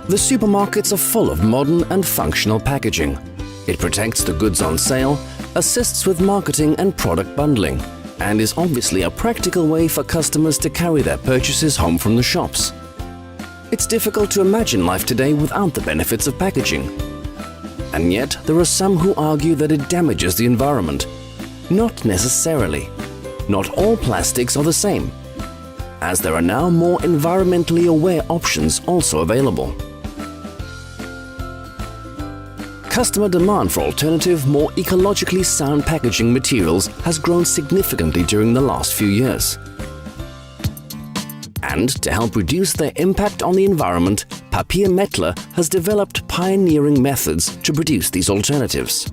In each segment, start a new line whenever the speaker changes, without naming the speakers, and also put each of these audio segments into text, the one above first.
The supermarkets are full of modern and functional packaging. It protects the goods on sale, assists with marketing and product bundling, and is obviously a practical way for customers to carry their purchases home from the shops. It's difficult to imagine life today without the benefits of packaging. And yet, there are some who argue that it damages the environment. Not necessarily. Not all plastics are the same, as there are now more environmentally aware options also available. Customer demand for alternative, more ecologically sound packaging materials has grown significantly during the last few years. And to help reduce their impact on the environment, Papier-Mettler has developed pioneering methods to produce these alternatives.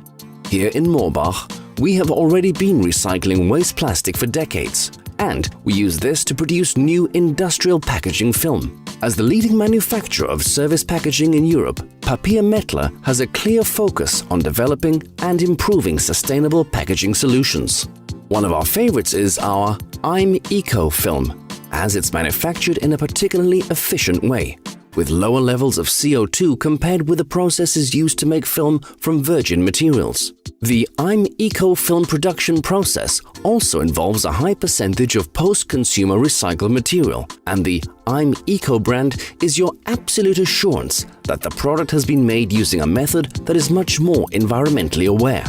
Here in Moorbach, we have already been recycling waste plastic for decades, and we use this to produce new industrial packaging film. As the leading manufacturer of service packaging in Europe, Papier-Mettler has a clear focus on developing and improving sustainable packaging solutions. One of our favorites is our I'm Eco film, as it's manufactured in a particularly efficient way, with lower levels of CO2 compared with the processes used to make film from virgin materials. The I'm Eco film production process also involves a high percentage of post-consumer recycled material, and the I'm Eco brand is your absolute assurance that the product has been made using a method that is much more environmentally aware.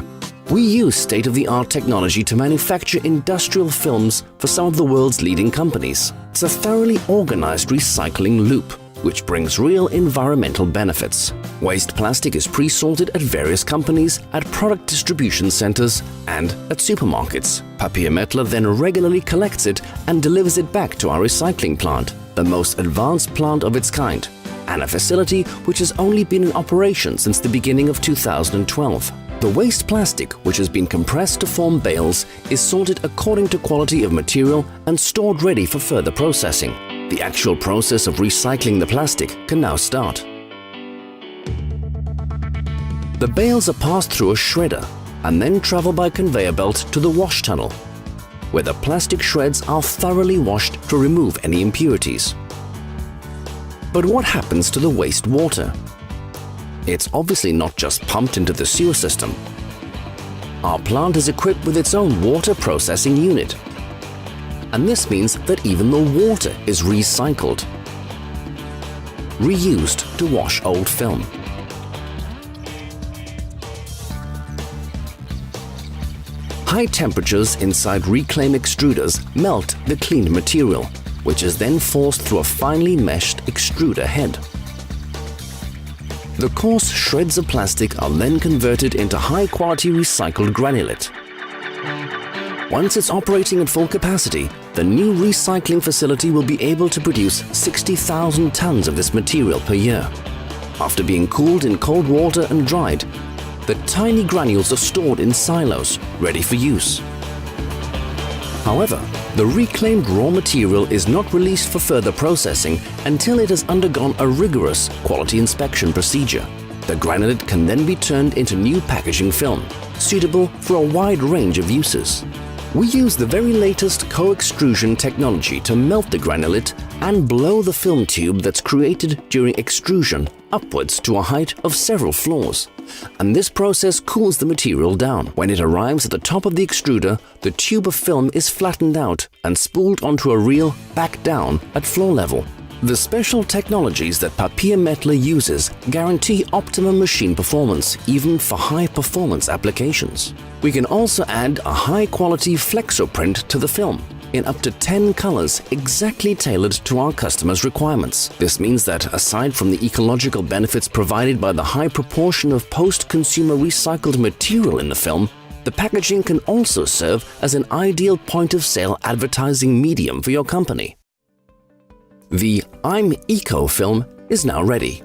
We use state-of-the-art technology to manufacture industrial films for some of the world's leading companies. It's a thoroughly organized recycling loop, which brings real environmental benefits. Waste plastic is pre-sorted at various companies, at product distribution centers, and at supermarkets. Papier-Mettler then regularly collects it and delivers it back to our recycling plant, the most advanced plant of its kind, and a facility which has only been in operation since the beginning of 2012. The waste plastic, which has been compressed to form bales, is sorted according to quality of material and stored ready for further processing. The actual process of recycling the plastic can now start. The bales are passed through a shredder and then travel by conveyor belt to the wash tunnel, where the plastic shreds are thoroughly washed to remove any impurities. But what happens to the wastewater? It's obviously not just pumped into the sewer system. Our plant is equipped with its own water processing unit. And this means that even the water is recycled, reused to wash old film. High temperatures inside reclaim extruders melt the cleaned material, which is then forced through a finely meshed extruder head. The coarse shreds of plastic are then converted into high-quality recycled granulate. Once it's operating at full capacity, the new recycling facility will be able to produce 60,000 tons of this material per year. After being cooled in cold water and dried, the tiny granules are stored in silos, ready for use. However, the reclaimed raw material is not released for further processing until it has undergone a rigorous quality inspection procedure. The granulate can then be turned into new packaging film, suitable for a wide range of uses. We use the very latest co-extrusion technology to melt the granulate and blow the film tube that's created during extrusion upwards to a height of several floors. And this process cools the material down. When it arrives at the top of the extruder, the tube of film is flattened out and spooled onto a reel back down at floor level. The special technologies that Papier-Mettler uses guarantee optimum machine performance, even for high-performance applications. We can also add a high-quality flexoprint to the film in up to 10 colors exactly tailored to our customers' requirements. This means that, aside from the ecological benefits provided by the high proportion of post-consumer recycled material in the film, the packaging can also serve as an ideal point-of-sale advertising medium for your company. The I'm Eco film is now ready.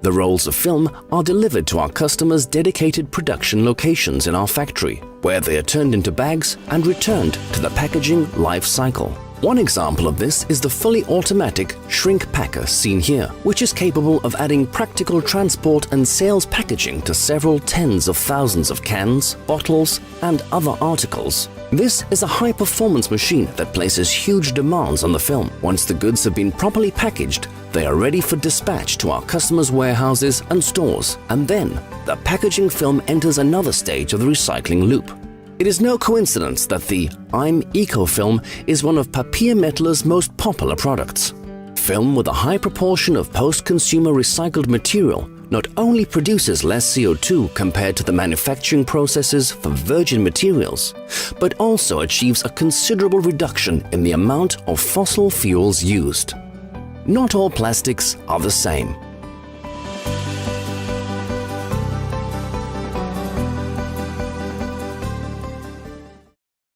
The rolls of film are delivered to our customers' dedicated production locations in our factory, where they are turned into bags and returned to the packaging life cycle. One example of this is the fully automatic shrink packer seen here, which is capable of adding practical transport and sales packaging to several tens of thousands of cans, bottles, and other articles. This is a high-performance machine that places huge demands on the film. Once the goods have been properly packaged, They are ready for dispatch to our customers' warehouses and stores, and then the packaging film enters another stage of the recycling loop. It is no coincidence that the I'm Eco film is one of Papier-Mettler's most popular products. Film with a high proportion of post-consumer recycled material not only produces less CO2 compared to the manufacturing processes for virgin materials, but also achieves a considerable reduction in the amount of fossil fuels used. Not all plastics are the same.